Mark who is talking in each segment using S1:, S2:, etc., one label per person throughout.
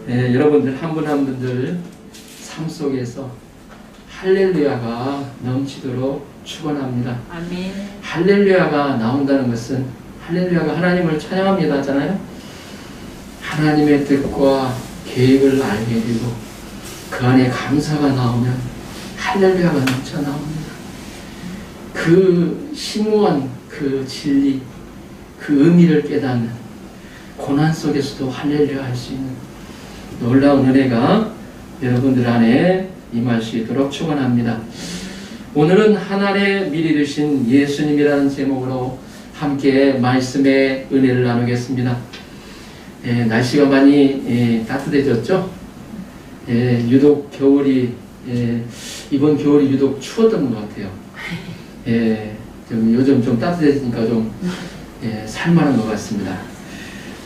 S1: 여러분들 한 분 한 분들 삶 속에서 할렐루야가 넘치도록 축원합니다.
S2: 아멘.
S1: 할렐루야가 나온다는 것은 할렐루야가 하나님을 찬양합니다 하잖아요. 하나님의 뜻과 계획을 알게 되고 그 안에 감사가 나오면 할렐루야가 넘쳐 나옵니다. 그 심오한 그 진리, 그 의미를 깨닫는 고난 속에서도 할렐루야 할 수 있는 놀라운 은혜가 여러분들 안에 임할 수 있도록 축원합니다. 오늘은 하늘의 미리 되신 예수님이라는 제목으로 함께 말씀의 은혜를 나누겠습니다. 날씨가 많이 따뜻해졌죠? 유독 겨울이 이번 겨울이 유독 추웠던 것 같아요. 요즘 좀 따뜻해지니까 좀 살만한 것 같습니다.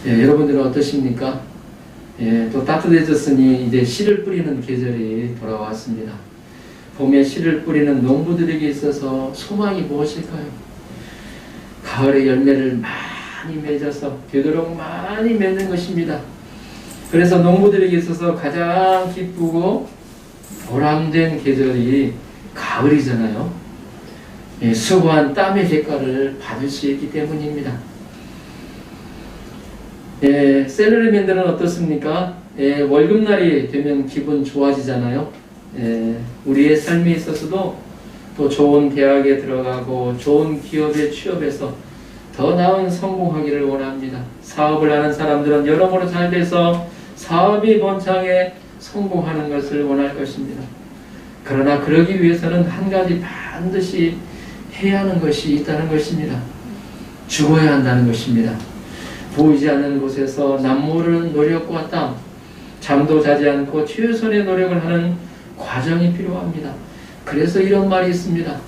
S1: 여러분들은 어떠십니까? 또 따뜻해졌으니 이제 씨를 뿌리는 계절이 돌아왔습니다. 봄에 씨를 뿌리는 농부들에게 있어서 소망이 무엇일까요? 가을에 열매를 많이 맺어서 되도록 많이 맺는 것입니다. 그래서 농부들에게 있어서 가장 기쁘고 보람된 계절이 가을이잖아요. 수고한 땀의 대가를 받을 수 있기 때문입니다. 셀러리맨들은 어떻습니까? 월급날이 되면 기분 좋아지잖아요. 우리의 삶에 있어서도 또 좋은 대학에 들어가고 좋은 기업에 취업해서 더 나은 성공하기를 원합니다. 사업을 하는 사람들은 여러모로 잘 돼서 사업이 번창해 성공하는 것을 원할 것입니다. 그러나 그러기 위해서는 한 가지 반드시 해야 하는 것이 있다는 것입니다. 죽어야 한다는 것입니다. 보이지 않는 곳에서 남모르는 노력과 땀, 잠도 자지 않고 최선의 노력을 하는 과정이 필요합니다. 그래서 이런 말이 있습니다.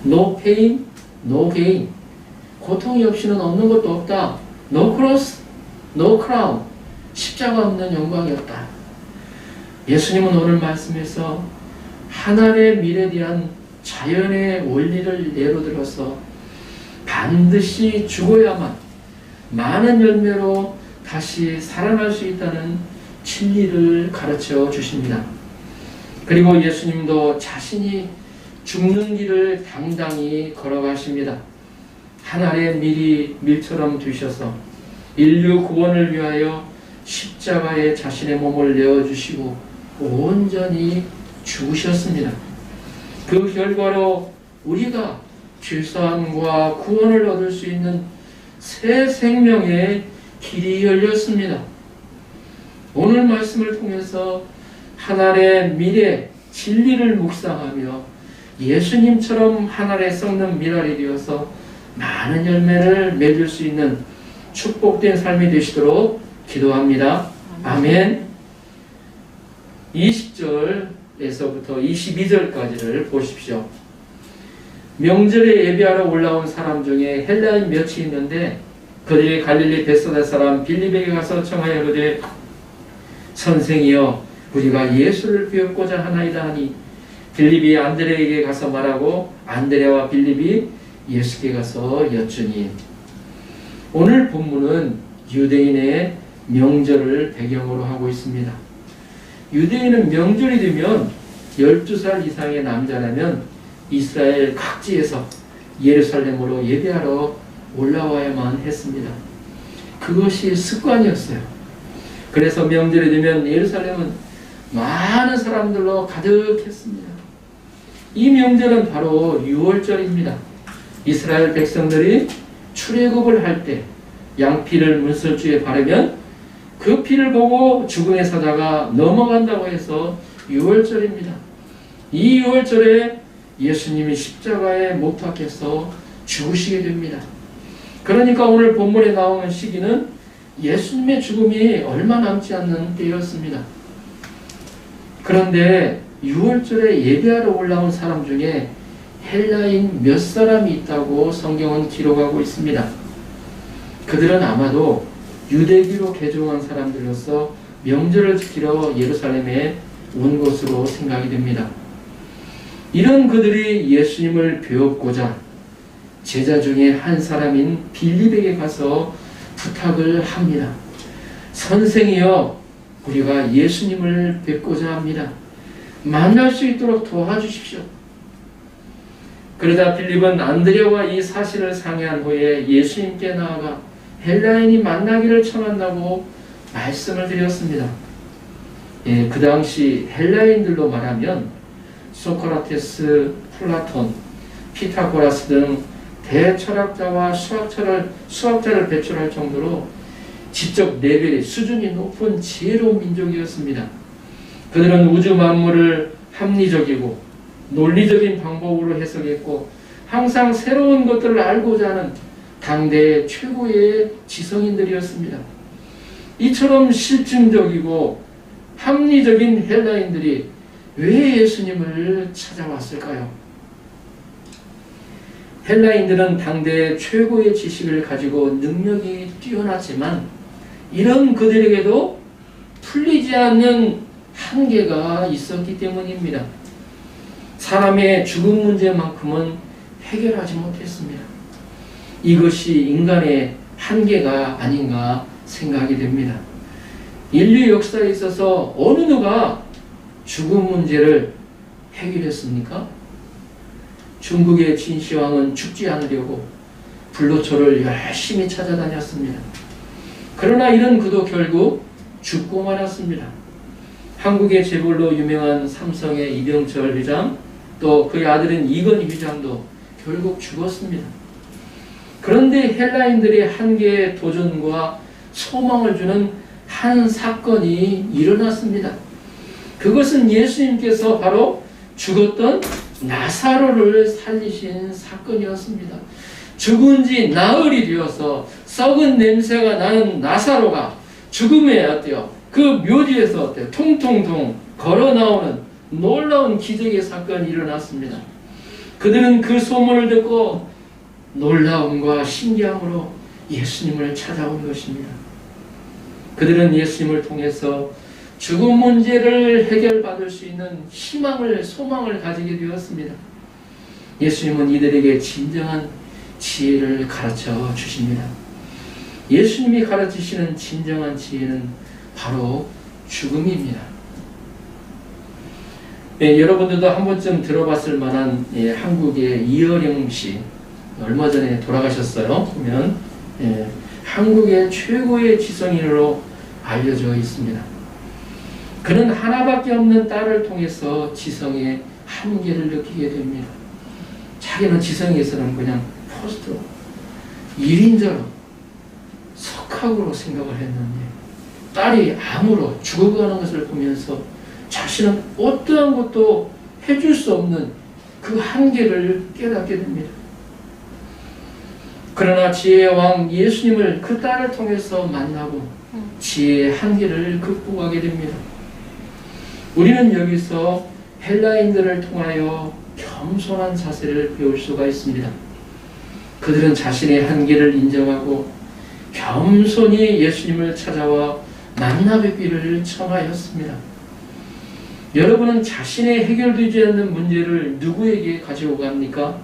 S1: No pain, no gain. 고통이 없이는 얻는 것도 없다. No cross, no crown. 십자가 없는 영광이 없다. 예수님은 오늘 말씀에서 하나님의 미래에 대한 자연의 원리를 예로 들어서 반드시 죽어야만 많은 열매로 다시 살아날 수 있다는 진리를 가르쳐 주십니다. 그리고 예수님도 자신이 죽는 길을 당당히 걸어가십니다. 하늘에 미리 밀처럼 두셔서 인류 구원을 위하여 십자가에 자신의 몸을 내어주시고 온전히 죽으셨습니다. 그 결과로 우리가 죄사함과 구원을 얻을 수 있는 새 생명의 길이 열렸습니다. 오늘 말씀을 통해서 하늘의 미래 진리를 묵상하며 예수님처럼 하늘에 썩는 미랄이 되어서 많은 열매를 맺을 수 있는 축복된 삶이 되시도록 기도합니다. 아멘. 20절에서부터 22절까지를 보십시오. 명절에 예배하러 올라온 사람 중에 헬라인 몇이 있는데 그들이 갈릴리 벳사다 사람 빌립에게 가서 청하여 이르되 선생이여 우리가 예수를 배우고자 하나이다 하니 빌립이 안드레에게 가서 말하고 안드레와 빌립이 예수께 가서 여쭈니. 오늘 본문은 유대인의 명절을 배경으로 하고 있습니다. 유대인은 명절이 되면 12살 이상의 남자라면 이스라엘 각지에서 예루살렘으로 예배하러 올라와야만 했습니다. 그것이 습관이었어요. 그래서 명절이 되면 예루살렘은 많은 사람들로 가득했습니다. 이 명절은 바로 유월절입니다. 이스라엘 백성들이 출애굽을 할 때 양피를 문설주에 바르면 그 피를 보고 죽음의 사자가 넘어간다고 해서 유월절입니다. 이 유월절에 예수님이 십자가에 못 박혀서 죽으시게 됩니다. 그러니까 오늘 본문에 나오는 시기는 예수님의 죽음이 얼마 남지 않는 때였습니다. 그런데 유월절에 예배하러 올라온 사람 중에 헬라인 몇 사람이 있다고 성경은 기록하고 있습니다. 그들은 아마도 유대교로 개종한 사람들로서 명절을 지키러 예루살렘에 온 것으로 생각이 됩니다. 이런 그들이 예수님을 배웠고자 제자 중에 한 사람인 빌립에게 가서 부탁을 합니다. 선생이여 우리가 예수님을 뵙고자 합니다. 만날 수 있도록 도와주십시오. 그러자 빌립은 안드레와 이 사실을 상의한 후에 예수님께 나아가 헬라인이 만나기를 청한다고 말씀을 드렸습니다. 그 당시 헬라인들로 말하면 소크라테스, 플라톤, 피타고라스 등 대철학자와 수학자를 배출할 정도로 지적 레벨이 수준이 높은 지혜로운 민족이었습니다. 그들은 우주 만물을 합리적이고 논리적인 방법으로 해석했고 항상 새로운 것들을 알고자 하는 당대의 최고의 지성인들이었습니다. 이처럼 실증적이고 합리적인 헬라인들이 왜 예수님을 찾아왔을까요? 헬라인들은 당대의 최고의 지식을 가지고 능력이 뛰어났지만 이런 그들에게도 풀리지 않는 한계가 있었기 때문입니다. 사람의 죽음 문제만큼은 해결하지 못했습니다. 이것이 인간의 한계가 아닌가 생각이 됩니다. 인류 역사에 있어서 어느 누가 죽음 문제를 해결했습니까? 중국의 진시황은 죽지 않으려고 불로초를 열심히 찾아다녔습니다. 그러나 이런 그도 결국 죽고 말았습니다. 한국의 재벌로 유명한 삼성의 이병철 회장, 또 그의 아들인 이건희 회장도 결국 죽었습니다. 그런데 헬라인들의 한계의 도전과 소망을 주는 한 사건이 일어났습니다. 그것은 예수님께서 바로 죽었던 나사로를 살리신 사건이었습니다. 죽은 지 나흘이 되어서 썩은 냄새가 나는 나사로가 죽음에 어때요? 그 묘지에서 어때요? 통통통 걸어 나오는 놀라운 기적의 사건이 일어났습니다. 그들은 그 소문을 듣고 놀라움과 신기함으로 예수님을 찾아온 것입니다. 그들은 예수님을 통해서 죽음 문제를 해결받을 수 있는 희망을, 소망을 가지게 되었습니다. 예수님은 이들에게 진정한 지혜를 가르쳐 주십니다. 예수님이 가르치시는 진정한 지혜는 바로 죽음입니다. 여러분들도 한 번쯤 들어봤을 만한 한국의 이어령 씨, 얼마 전에 돌아가셨어요. 보면 한국의 최고의 지성인으로 알려져 있습니다. 그는 하나밖에 없는 딸을 통해서 지성의 한계를 느끼게 됩니다. 자기는 지성에서는 그냥 포스트, 1인자로, 석학으로 생각을 했는데 딸이 암으로 죽어가는 것을 보면서 자신은 어떠한 것도 해줄 수 없는 그 한계를 깨닫게 됩니다. 그러나 지혜의 왕 예수님을 그 딸을 통해서 만나고 지혜의 한계를 극복하게 됩니다. 우리는 여기서 헬라인들을 통하여 겸손한 자세를 배울 수가 있습니다. 그들은 자신의 한계를 인정하고 겸손히 예수님을 찾아와 만나 뵙기를 청하였습니다. 여러분은 자신의 해결되지 않는 문제를 누구에게 가지고 갑니까?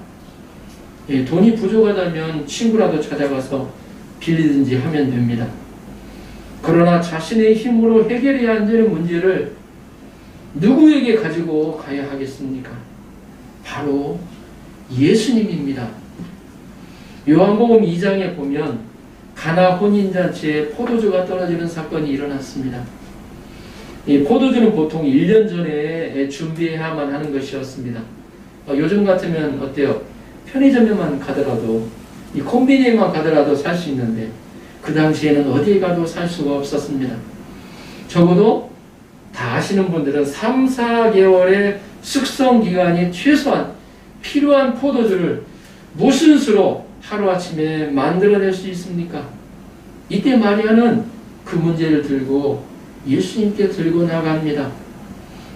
S1: 돈이 부족하다면 친구라도 찾아가서 빌리든지 하면 됩니다. 그러나 자신의 힘으로 해결해야 하는 문제를 누구에게 가지고 가야 하겠습니까? 바로 예수님입니다. 요한복음 2장에 보면 가나 혼인잔치에 포도주가 떨어지는 사건이 일어났습니다. 이 포도주는 보통 1년 전에 준비해야만 하는 것이었습니다. 요즘 같으면 어때요? 편의점에만 가더라도, 이 콤비니에만 가더라도 살 수 있는데 그 당시에는 어디에 가도 살 수가 없었습니다. 적어도 다 아시는 분들은 3, 4개월의 숙성 기간이 최소한 필요한 포도주를 무슨 수로 하루아침에 만들어낼 수 있습니까? 이때 마리아는 그 문제를 들고 예수님께 들고 나갑니다.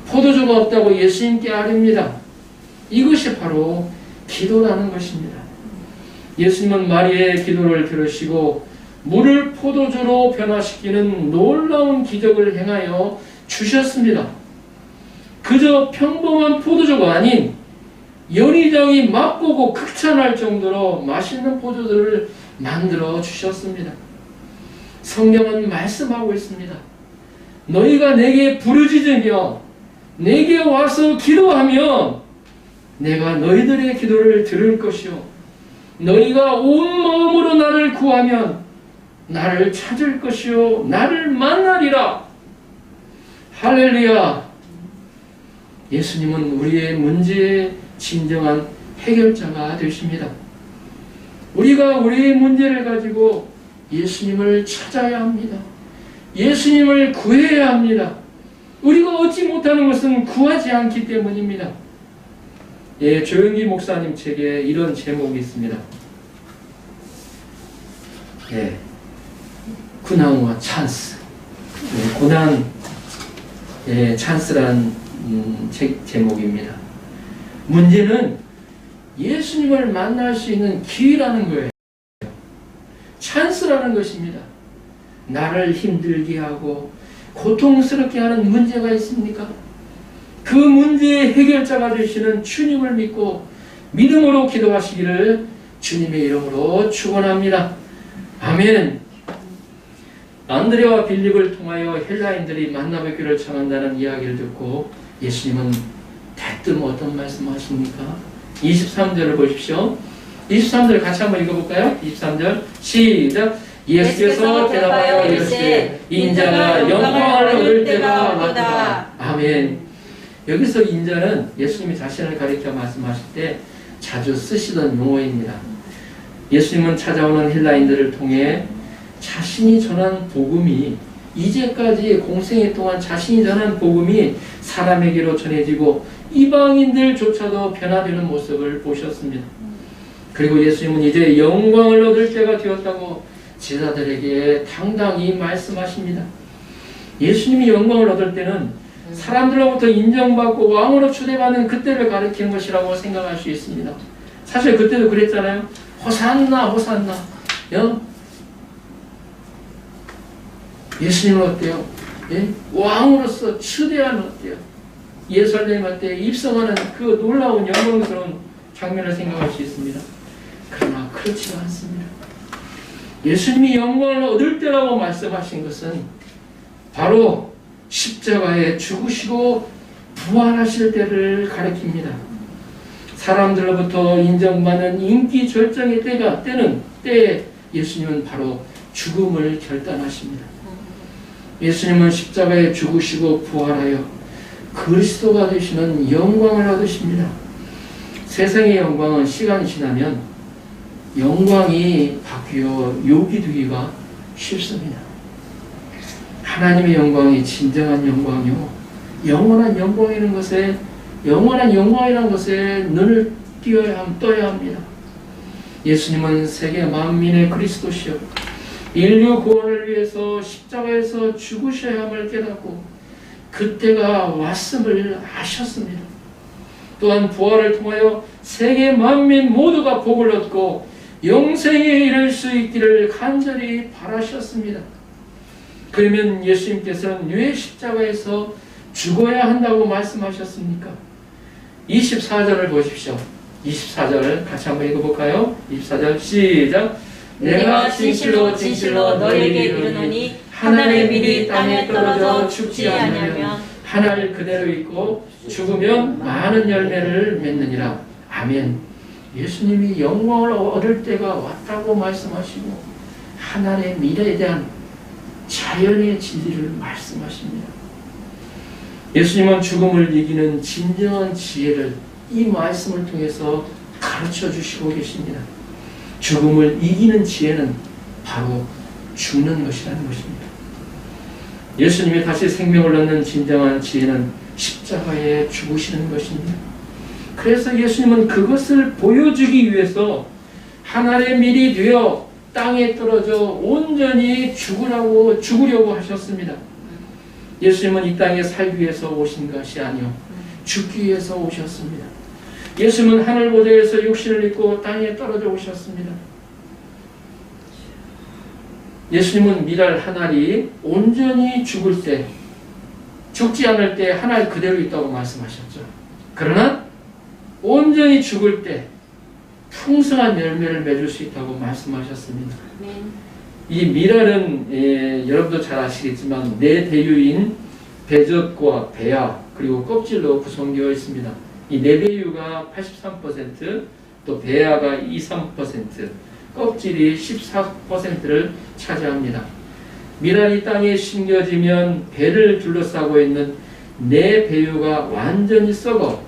S1: 포도주가 없다고 예수님께 아뢰입니다. 이것이 바로 기도라는 것입니다. 예수님은 마리아의 기도를 들으시고 물을 포도주로 변화시키는 놀라운 기적을 행하여 주셨습니다. 그저 평범한 포도주가 아닌 연희장이 맛보고 극찬할 정도로 맛있는 포도주를 만들어 주셨습니다. 성경은 말씀하고 있습니다. 너희가 내게 부르짖으며 내게 와서 기도하면 내가 너희들의 기도를 들을 것이요 너희가 온 마음으로 나를 구하면 나를 찾을 것이요 나를 만나리라. 할렐루야. 예수님은 우리의 문제의 진정한 해결자가 되십니다. 우리가 우리의 문제를 가지고 예수님을 찾아야 합니다. 예수님을 구해야 합니다. 우리가 얻지 못하는 것은 구하지 않기 때문입니다. 예, 조영기 목사님 책에 이런 제목이 있습니다. 예, 고난과 찬스. 예, 고난, 예, 찬스라는 책 제목입니다. 문제는 예수님을 만날 수 있는 기회라는 거예요. 찬스라는 것입니다. 나를 힘들게 하고 고통스럽게 하는 문제가 있습니까? 그 문제의 해결자가 되시는 주님을 믿고 믿음으로 기도하시기를 주님의 이름으로 축원합니다. 아멘. 안드레와 빌립을 통하여 헬라인들이 만나뵙기를 청한다는 이야기를 듣고 예수님은 대뜸 어떤 말씀하십니까? 23절을 보십시오. 23절 같이 한번 읽어볼까요? 23절 시작. 예수께서 대답하여 이르시되 인자가 영광을 얻을 때가 왔도다. 아멘. 여기서 인자는 예수님이 자신을 가리켜 말씀하실 때 자주 쓰시던 용어입니다. 예수님은 찾아오는 헬라인들을 통해 자신이 전한 복음이 이제까지 공생애 동안 자신이 전한 복음이 사람에게로 전해지고 이방인들조차도 변화되는 모습을 보셨습니다. 그리고 예수님은 이제 영광을 얻을 때가 되었다고 제자들에게 당당히 말씀하십니다. 예수님이 영광을 얻을 때는 사람들로부터 인정받고 왕으로 초대받는 그때를 가리키는 것이라고 생각할 수 있습니다. 사실 그때도 그랬잖아요. 호산나 호산나. 예수님은 어때요? 예? 왕으로서 추대하는 어때요? 예루살렘 때 입성하는 그 놀라운 영광스러운 장면을 생각할 수 있습니다. 그러나 그렇지가 않습니다. 예수님이 영광을 얻을 때라고 말씀하신 것은 바로 십자가에 죽으시고 부활하실 때를 가리킵니다. 사람들로부터 인정받는 인기 절정의 때에 예수님은 바로 죽음을 결단하십니다. 예수님은 십자가에 죽으시고 부활하여 그리스도가 되시는 영광을 얻으십니다. 세상의 영광은 시간이 지나면 영광이 바뀌어 욕이 되기가 쉽습니다. 하나님의 영광이 진정한 영광이요 영원한 영광이라는 것에 눈을 떠야 합니다. 예수님은 세계 만민의 그리스도시요 인류 구원을 위해서 십자가에서 죽으셔야 함을 깨닫고 그때가 왔음을 아셨습니다. 또한 부활을 통하여 세계 만민 모두가 복을 얻고 영생에 이를 수 있기를 간절히 바라셨습니다. 그러면 예수님께서는 왜 십자가에서 죽어야 한다고 말씀하셨습니까? 24절을 보십시오. 24절 같이 한번 읽어볼까요? 24절 시작.
S2: 내가 진실로 진실로 너희에게 이르노니 한 알의 밀이 땅에 떨어져 죽지 않으면
S1: 한 알 그대로 있고 죽으면 많은 열매를 맺느니라. 아멘. 예수님이 영광을 얻을 때가 왔다고 말씀하시고 한 알의 밀에 대한 자연의 진리를 말씀하십니다. 예수님은 죽음을 이기는 진정한 지혜를 이 말씀을 통해서 가르쳐 주시고 계십니다. 죽음을 이기는 지혜는 바로 죽는 것이라는 것입니다. 예수님이 다시 생명을 얻는 진정한 지혜는 십자가에 죽으시는 것입니다. 그래서 예수님은 그것을 보여주기 위해서 하늘의 밀이 되어 땅에 떨어져 온전히 죽으려고 하셨습니다. 예수님은 이 땅에 살기 위해서 오신 것이 아니요 죽기 위해서 오셨습니다. 예수님은 하늘 보좌에서 육신을 입고 땅에 떨어져 오셨습니다. 예수님은 밀알 한 알이 온전히 죽을 때, 죽지 않을 때 한 알 그대로 있다고 말씀하셨죠. 그러나 온전히 죽을 때 풍성한 열매를 맺을 수 있다고 말씀하셨습니다. 이 미랄은 여러분도 잘 아시겠지만 네 대유인 배젖과 배아 그리고 껍질로 구성되어 있습니다. 이 네 대유가 83%, 또 배아가 23%, 껍질이 14%를 차지합니다. 미랄이 땅에 심겨지면 배를 둘러싸고 있는 네 배유가 완전히 썩어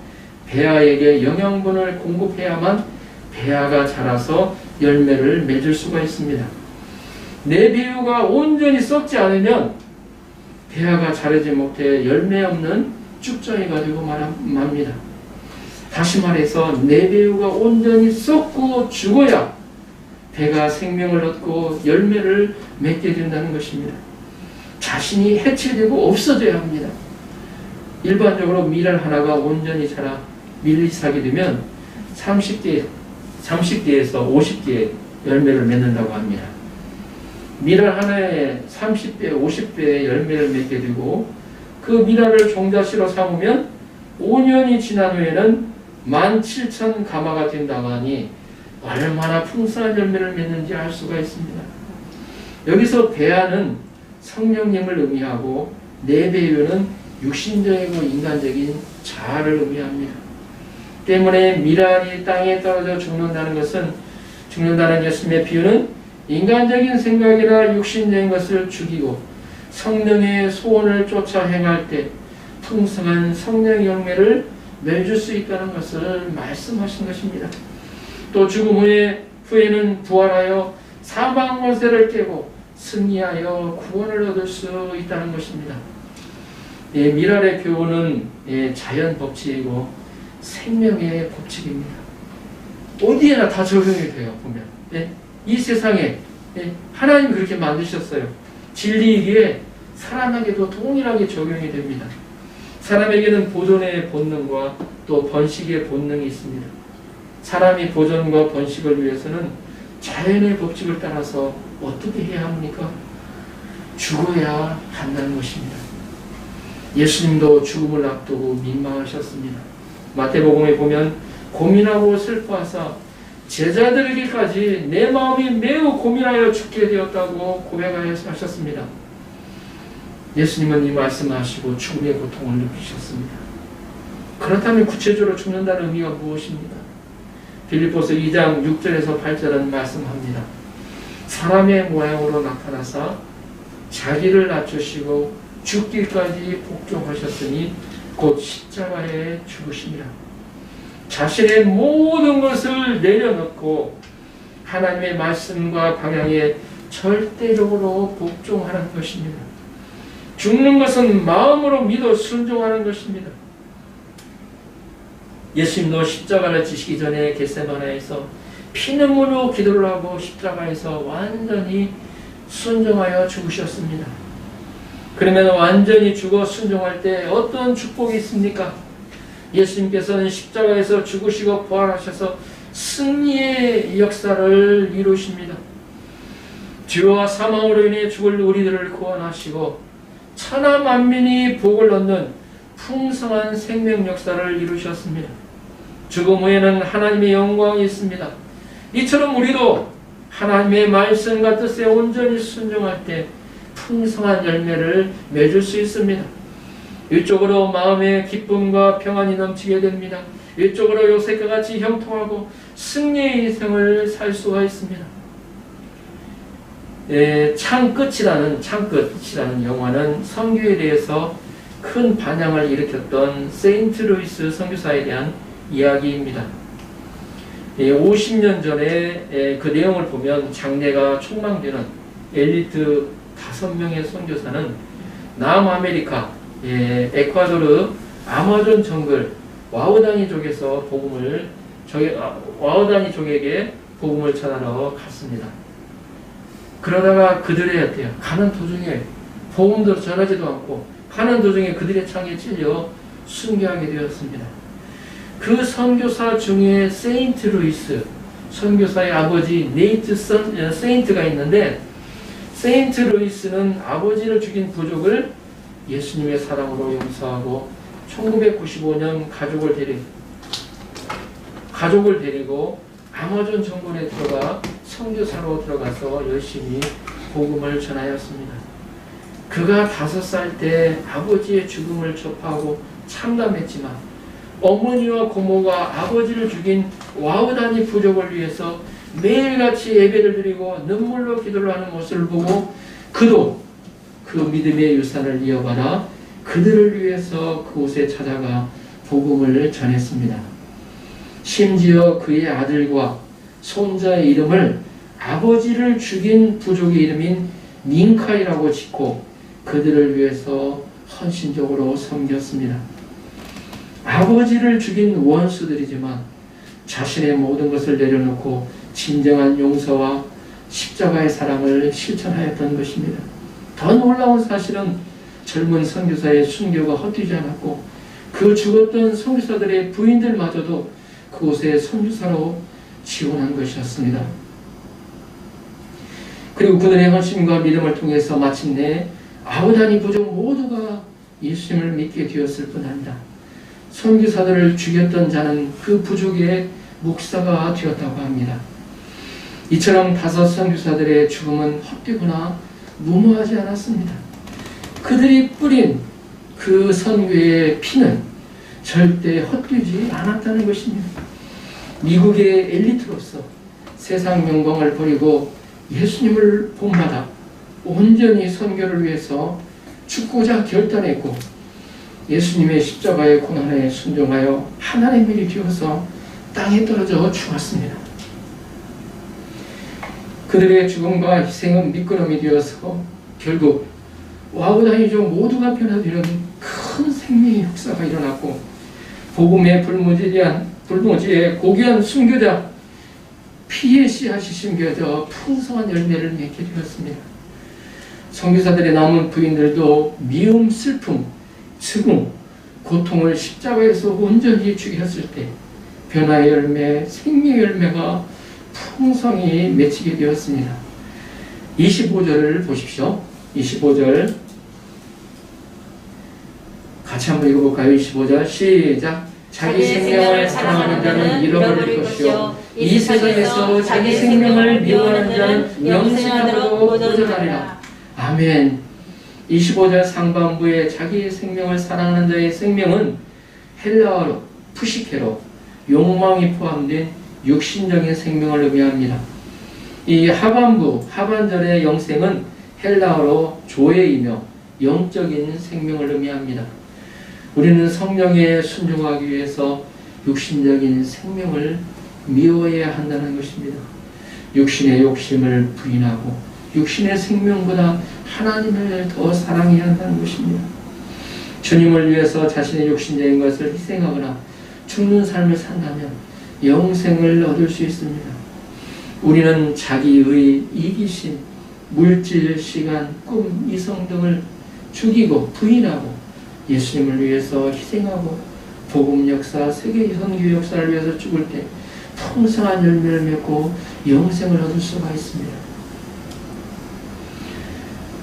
S1: 배아에게 영양분을 공급해야만 배아가 자라서 열매를 맺을 수가 있습니다. 네 배유가 온전히 썩지 않으면 배아가 자라지 못해 열매 없는 쭉정이 가지고 맙니다. 다시 말해서 네 배유가 온전히 썩고 죽어야 배가 생명을 얻고 열매를 맺게 된다는 것입니다. 자신이 해체되고 없어져야 합니다. 일반적으로 미랄 하나가 온전히 자라 밀리사게 되면 30개에서 50개의 열매를 맺는다고 합니다. 미랄 하나에 30배, 50배의 열매를 맺게 되고 그 미랄을 종자씨로 삼으면 5년이 지난 후에는 17,000 가마가 된다고 하니 얼마나 풍성한 열매를 맺는지 알 수가 있습니다. 여기서 배아는 성령님을 의미하고 네 배유는 육신적이고 인간적인 자아를 의미합니다. 때문에 미랄이 땅에 떨어져 죽는다는 예수님의 비유는 인간적인 생각이나 육신적인 것을 죽이고 성령의 소원을 쫓아 행할 때 풍성한 성령 열매를 맺을 수 있다는 것을 말씀하신 것입니다. 또 죽음 후에는 부활하여 사망 권세를 깨고 승리하여 구원을 얻을 수 있다는 것입니다. 미랄의 교훈은 자연 법칙이고 생명의 법칙입니다. 어디에나 다 적용이 돼요. 보면 이 세상에 하나님이 그렇게 만드셨어요. 진리이기에 사람에게도 동일하게 적용이 됩니다. 사람에게는 보존의 본능과 또 번식의 본능이 있습니다. 사람이 보존과 번식을 위해서는 자연의 법칙을 따라서 어떻게 해야 합니까? 죽어야 한다는 것입니다. 예수님도 죽음을 앞두고 민망하셨습니다. 마태복음에 보면 고민하고 슬퍼하사 제자들에게까지 내 마음이 매우 고민하여 죽게 되었다고 고백하셨습니다. 예수님은 이 말씀하시고 죽음의 고통을 느끼셨습니다. 그렇다면 구체적으로 죽는다는 의미가 무엇입니까? 빌립보서 2장 6절에서 8절은 말씀합니다. 사람의 모양으로 나타나사 자기를 낮추시고 죽기까지 복종하셨으니 곧 십자가에 죽으시니라. 자신의 모든 것을 내려놓고 하나님의 말씀과 방향에 절대적으로 복종하는 것입니다. 죽는 것은 마음으로 믿어 순종하는 것입니다. 예수님도 십자가를 지시기 전에 겟세마네에서 피눈물로 기도를 하고 십자가에서 완전히 순종하여 죽으셨습니다. 그러면 완전히 죽어 순종할 때 어떤 축복이 있습니까? 예수님께서는 십자가에서 죽으시고 부활하셔서 승리의 역사를 이루십니다. 죄와 사망으로 인해 죽을 우리들을 구원하시고 천하 만민이 복을 얻는 풍성한 생명 역사를 이루셨습니다. 죽음 후에는 하나님의 영광이 있습니다. 이처럼 우리도 하나님의 말씀과 뜻에 온전히 순종할 때 풍성한 열매를 맺을 수 있습니다. 이쪽으로 마음의 기쁨과 평안이 넘치게 됩니다. 이쪽으로 요셉과 같이 형통하고 승리의 인생을 살 수가 있습니다. 창끝이라는 영화는 선교에 대해서 큰 반향을 일으켰던 세인트 루이스 선교사에 대한 이야기입니다. 50년 전에 그 내용을 보면 장래가 촉망되는 엘리트 5명의 선교사는 남아메리카 에콰도르 아마존 정글 와우다니족에서 와우다니족에게 복음을 전하러 갔습니다. 그러다가 그들의 가는 도중에 복음도 전하지도 않고 가는 도중에 그들의 창에 찔려 순교하게 되었습니다. 그 선교사 중에 세인트 루이스 선교사의 아버지 세인트가 있는데 세인트 루이스는 아버지를 죽인 부족을 예수님의 사랑으로 용서하고 1995년 가족을 데리고 아마존 정글에 들어가 선교사로 들어가서 열심히 복음을 전하였습니다. 그가 5살 때 아버지의 죽음을 접하고 참담했지만 어머니와 고모가 아버지를 죽인 와우다니 부족을 위해서 매일같이 예배를 드리고 눈물로 기도를 하는 모습을 보고 그도 그 믿음의 유산을 이어받아 그들을 위해서 그곳에 찾아가 복음을 전했습니다. 심지어 그의 아들과 손자의 이름을 아버지를 죽인 부족의 이름인 민카이라고 짓고 그들을 위해서 헌신적으로 섬겼습니다. 아버지를 죽인 원수들이지만 자신의 모든 것을 내려놓고 진정한 용서와 십자가의 사랑을 실천하였던 것입니다. 더 놀라운 사실은 젊은 선교사의 순교가 헛되지 않았고 그 죽었던 선교사들의 부인들마저도 그곳에 선교사로 지원한 것이었습니다. 그리고 그들의 헌신과 믿음을 통해서 마침내 아우다니 부족 모두가 예수님을 믿게 되었을 뿐 아니라 선교사들을 죽였던 자는 그 부족의 목사가 되었다고 합니다. 이처럼 5 선교사들의 죽음은 헛되거나 무모하지 않았습니다. 그들이 뿌린 그 선교의 피는 절대 헛되지 않았다는 것입니다. 미국의 엘리트로서 세상 영광을 버리고 예수님을 본받아 온전히 선교를 위해서 죽고자 결단했고 예수님의 십자가의 고난에 순종하여 하나님의 일이 되어서 땅에 떨어져 죽었습니다. 그들의 죽음과 희생은 미끄럼이 되어서 결국 와우다니족 모두가 변화되는 큰 생명의 역사가 일어났고 복음의 불모지에 고귀한 순교자 피의 씨앗이 심겨져 풍성한 열매를 맺게 되었습니다. 선교사들의 남은 부인들도 미움, 슬픔, 죽음, 고통을 십자가에서 온전히 죽였을 때 변화의 열매, 생명의 열매가 풍성히 맺히게 되었습니다. 25절을 보십시오. 25절 같이 한번 읽어볼까요? 25절 시작. 자기 생명을 사랑하는 자는 잃어버릴 것이요 이 세상에서 자기 생명을 미워하는 자는 영생하도록 보존하리라. 아멘. 25절 상반부에 자기 생명을 사랑하는 자의 생명은 헬라어로 푸시케로 욕망이 포함된 육신적인 생명을 의미합니다. 이 하반부, 하반절의 영생은 헬라어로 조에이며 영적인 생명을 의미합니다. 우리는 성령에 순종하기 위해서 육신적인 생명을 미워해야 한다는 것입니다. 육신의 욕심을 부인하고 육신의 생명보다 하나님을 더 사랑해야 한다는 것입니다. 주님을 위해서 자신의 육신적인 것을 희생하거나 죽는 삶을 산다면 영생을 얻을 수 있습니다. 우리는 자기의 이기심, 물질, 시간, 꿈, 이성 등을 죽이고 부인하고 예수님을 위해서 희생하고 복음 역사, 세계 선교 역사를 위해서 죽을 때 풍성한 열매를 맺고 영생을 얻을 수가 있습니다.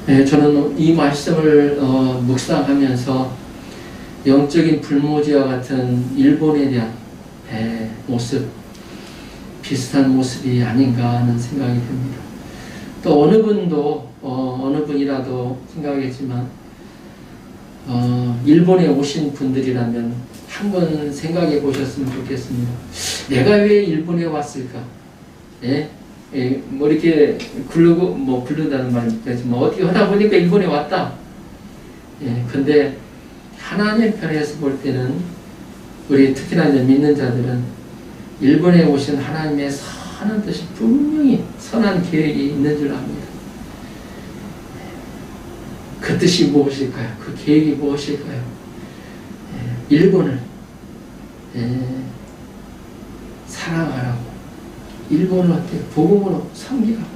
S1: 네, 저는 이 말씀을 묵상하면서 영적인 불모지와 같은 일본에 대한 모습, 비슷한 모습이 아닌가 하는 생각이 듭니다. 또 어느 분이라도 생각하겠지만 일본에 오신 분들이라면 한번 생각해 보셨으면 좋겠습니다. 내가 왜 일본에 왔을까? 뭐 이렇게 굴르다는 말이지만 어떻게 하다 보니까 일본에 왔다. 근데 하나님 편에서 볼 때는 우리 특히나 이제 믿는 자들은 일본에 오신 하나님의 선한 뜻이 분명히 선한 계획이 있는 줄 압니다. 그 뜻이 무엇일까요? 그 계획이 무엇일까요? 일본을 사랑하라고, 일본을 어때요? 복음으로 섬기라고.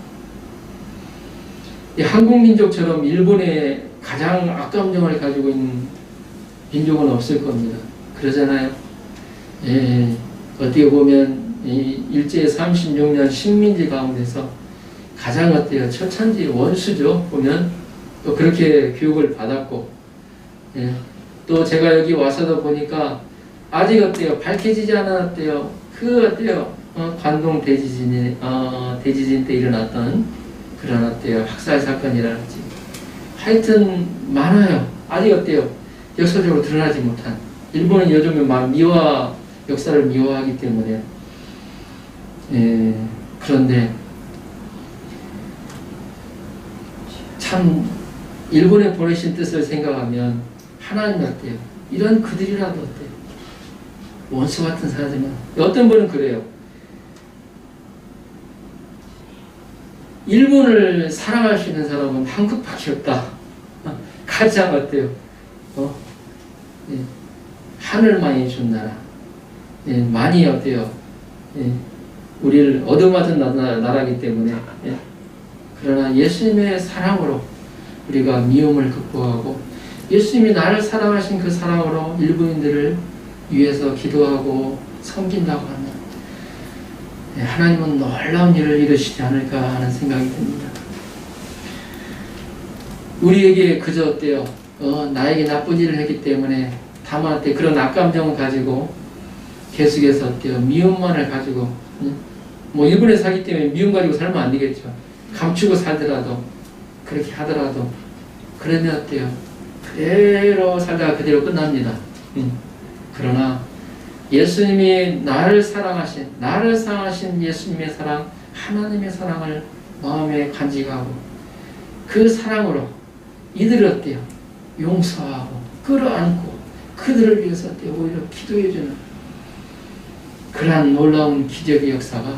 S1: 한국 민족처럼 일본에 가장 악감정을 가지고 있는 민족은 없을 겁니다. 그러잖아요. 어떻게 보면 일제 36년 식민지 가운데서 가장 어때요? 처찬지 원수죠. 보면 또 그렇게 교육을 받았고, 또 제가 여기 와서도 보니까 아직 어때요? 밝혀지지 않았대요. 그 어때요? 관동 대지진 때 일어났던 그러나 어때요? 학살 사건이라든지 하여튼 많아요. 아직 어때요? 역사적으로 드러나지 못한. 일본은 요즘에 막 미화 역사를 미화하기 때문에 그런데 참 일본에 보내신 뜻을 생각하면 하나님 어때요? 이런 그들이라도 어때요? 원수 같은 사람이면 어떤 분은 그래요. 일본을 사랑할 수 있는 사람은 한국밖에 없다. 가장 어때요? 하늘만이 준 나라. 많이 어때요? 우리를 얻어맞은 나라이기 때문에 그러나 예수님의 사랑으로 우리가 미움을 극복하고 예수님이 나를 사랑하신 그 사랑으로 일본인들을 위해서 기도하고 섬긴다고 하면 하나님은 놀라운 일을 이루시지 않을까 하는 생각이 듭니다. 우리에게 그저 어때요? 나에게 나쁜 일을 했기 때문에 다만한테 그런 악감정을 가지고 계속해서 어때요? 미움만을 가지고 뭐 일본에 살기 때문에 미움 가지고 살면 안 되겠죠. 감추고 살더라도 그렇게 하더라도 그러면 어때요? 그대로 살다가 그대로 끝납니다. 그러나 예수님이 나를 사랑하신 예수님의 사랑, 하나님의 사랑을 마음에 간직하고 그 사랑으로 이들을 어때요? 용서하고 끌어안고 그들을 위해서 어때요? 오히려 기도해주는 그러한 놀라운 기적의 역사가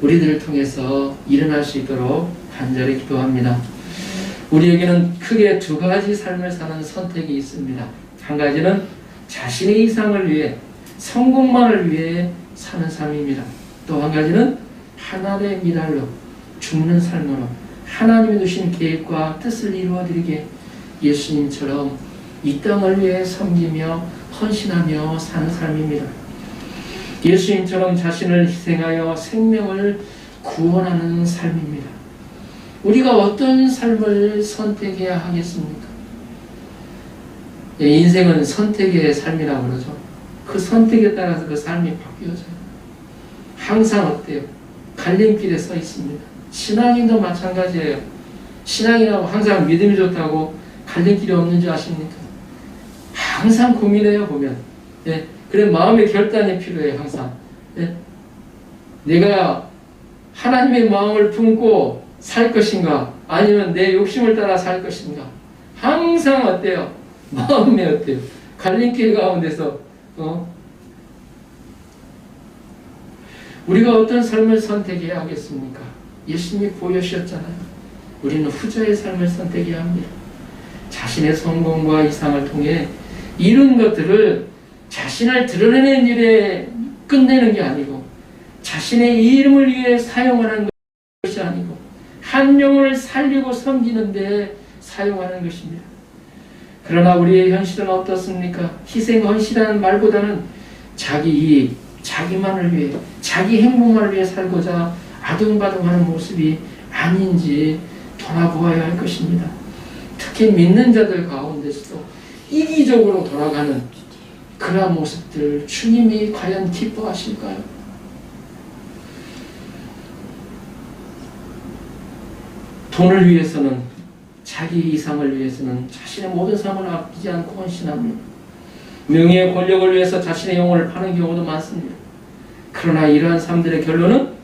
S1: 우리들을 통해서 일어날 수 있도록 간절히 기도합니다. 우리에게는 크게 두 가지 삶을 사는 선택이 있습니다. 한 가지는 자신의 이상을 위해 성공만을 위해 사는 삶입니다. 또 한 가지는 하나님의 미랄로 죽는 삶으로 하나님이 두신 계획과 뜻을 이루어드리게 예수님처럼 이 땅을 위해 섬기며 헌신하며 사는 삶입니다. 예수님처럼 자신을 희생하여 생명을 구원하는 삶입니다. 우리가 어떤 삶을 선택해야 하겠습니까? 인생은 선택의 삶이라고 그러죠. 그 선택에 따라서 그 삶이 바뀌어져요. 항상 어때요? 갈림길에 서 있습니다. 신앙인도 마찬가지예요. 신앙이라고 항상 믿음이 좋다고 갈림길이 없는 줄 아십니까? 항상 고민해요, 보면. 그래, 마음의 결단이 필요해요, 항상. 내가 하나님의 마음을 품고 살 것인가, 아니면 내 욕심을 따라 살 것인가. 항상 어때요? 마음에 어때요? 갈림길 가운데서, 우리가 어떤 삶을 선택해야 하겠습니까? 예수님이 보여주셨잖아요. 우리는 후자의 삶을 선택해야 합니다. 자신의 성공과 이상을 통해 이룬 것들을 자신을 드러내는 일에 끝내는 게 아니고 자신의 이름을 위해 사용하는 것이 아니고 한 영혼을 살리고 섬기는 데 사용하는 것입니다. 그러나 우리의 현실은 어떻습니까? 희생, 헌신하는 말보다는 자기 이익, 자기만을 위해, 자기 행복만을 위해 살고자 아둥바둥하는 모습이 아닌지 돌아보아야 할 것입니다. 특히 믿는 자들 가운데서도 이기적으로 돌아가는 그러한 모습들 주님이 과연 기뻐하실까요? 돈을 위해서는, 자기 이상을 위해서는 자신의 모든 삶을 아끼지 않고 헌신합니다. 명예의 권력을 위해서 자신의 영혼을 파는 경우도 많습니다. 그러나 이러한 삶들의 결론은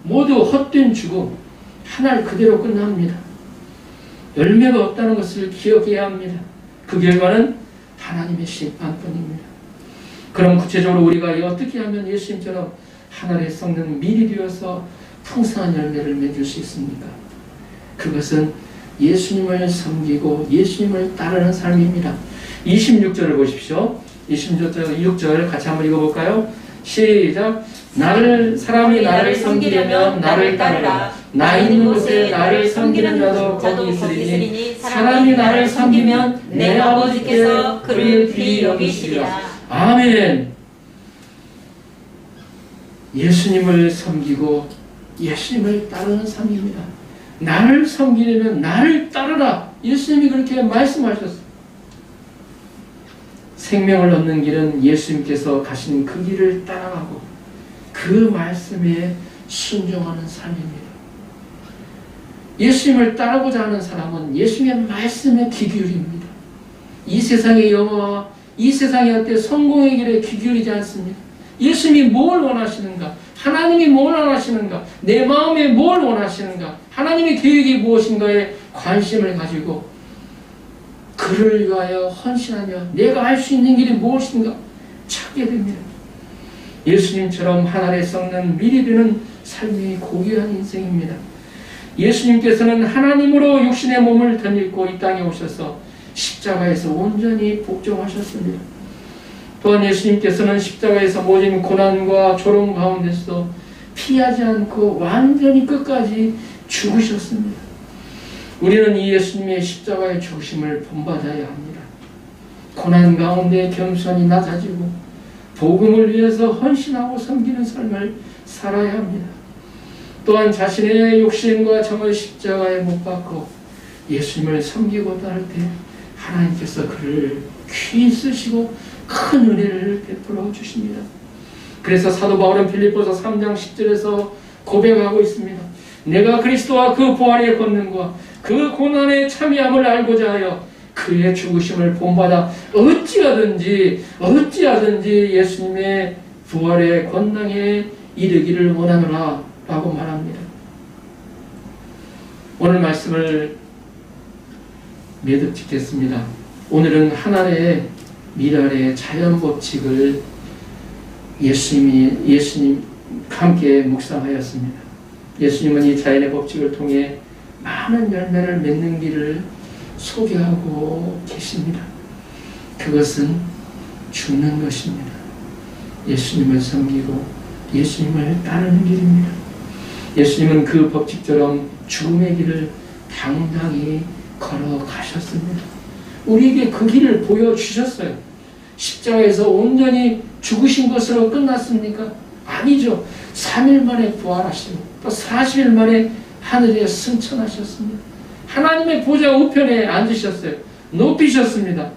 S1: 모두 헛된 죽음, 하늘 그대로 끝납니다. 열매가 없다는 것을 기억해야 합니다. 그 결과는 하나님의 심판뿐입니다. 그럼 구체적으로 우리가 어떻게 하면 예수님처럼 하늘의 성령 미리 되어서 풍성한 열매를 맺을 수 있습니까? 그것은 예수님을 섬기고 예수님을 따르는 삶입니다. 26절을 보십시오. 26절 같이 한번 읽어볼까요? 시작. 사람이 나를 섬기려면 나를 따르라. 나 있는 곳에 나를 섬기는 자도 거기 있으리니 사람이 나를 섬기면 내 아버지께서 그를 귀히 여기시리라. 아멘. 예수님을 섬기고 예수님을 따르는 삶입니다. 나를 섬기려면 나를 따르라. 예수님이 그렇게 말씀하셨어요. 생명을 얻는 길은 예수님께서 가신 그 길을 따라가고 그 말씀에 순종하는 삶입니다. 예수님을 따르고자 하는 사람은 예수님의 말씀에 귀 기울입니다. 이 세상의 영화와 이 세상의 어때 성공의 길에 귀 기울이지 않습니다. 예수님이 뭘 원하시는가? 하나님이 뭘 원하시는가? 내 마음에 뭘 원하시는가? 하나님의 계획이 무엇인가에 관심을 가지고 그를 위하여 헌신하며 내가 할 수 있는 길이 무엇인가 찾게 됩니다. 예수님처럼 하늘에 썩는 밀이 되는 삶이 고귀한 인생입니다. 예수님께서는 하나님으로 육신의 몸을 덧입고 이 땅에 오셔서 십자가에서 온전히 복종하셨습니다. 또한 예수님께서는 십자가에서 모진 고난과 조롱 가운데서 피하지 않고 완전히 끝까지 죽으셨습니다. 우리는 이 예수님의 십자가의 죽으심을 본받아야 합니다. 고난 가운데 겸손히 낮아지고 복음을 위해서 헌신하고 섬기는 삶을 살아야 합니다. 또한 자신의 욕심과 정을 십자가에 못 박고 예수님을 섬기고 따를 때 하나님께서 그를 귀히 쓰시고 큰 은혜를 베풀어 주십니다. 그래서 사도 바울은 빌립보서 3장 10절에서 고백하고 있습니다. 내가 그리스도와 그 부활의 권능과 그 고난의 참여함을 알고자 하여 그의 죽으심을 본받아 어찌하든지 예수님의 부활의 권능에 이르기를 원하노라 라고 말합니다. 오늘 말씀을 매듭 짓겠습니다. 오늘은 하나의 미랄의 자연 법칙을 예수님 함께 묵상하였습니다. 예수님은 이 자연의 법칙을 통해 많은 열매를 맺는 길을 소개하고 계십니다. 그것은 죽는 것입니다. 예수님을 섬기고 예수님을 따르는 길입니다. 예수님은 그 법칙처럼 죽음의 길을 당당히 걸어가셨습니다. 우리에게 그 길을 보여주셨어요. 십자가에서 온전히 죽으신 것으로 끝났습니까? 아니죠. 3일 만에 부활하시고 또 40일 만에 하늘에 승천하셨습니다. 하나님의 보좌 우편에 앉으셨어요. 높이셨습니다.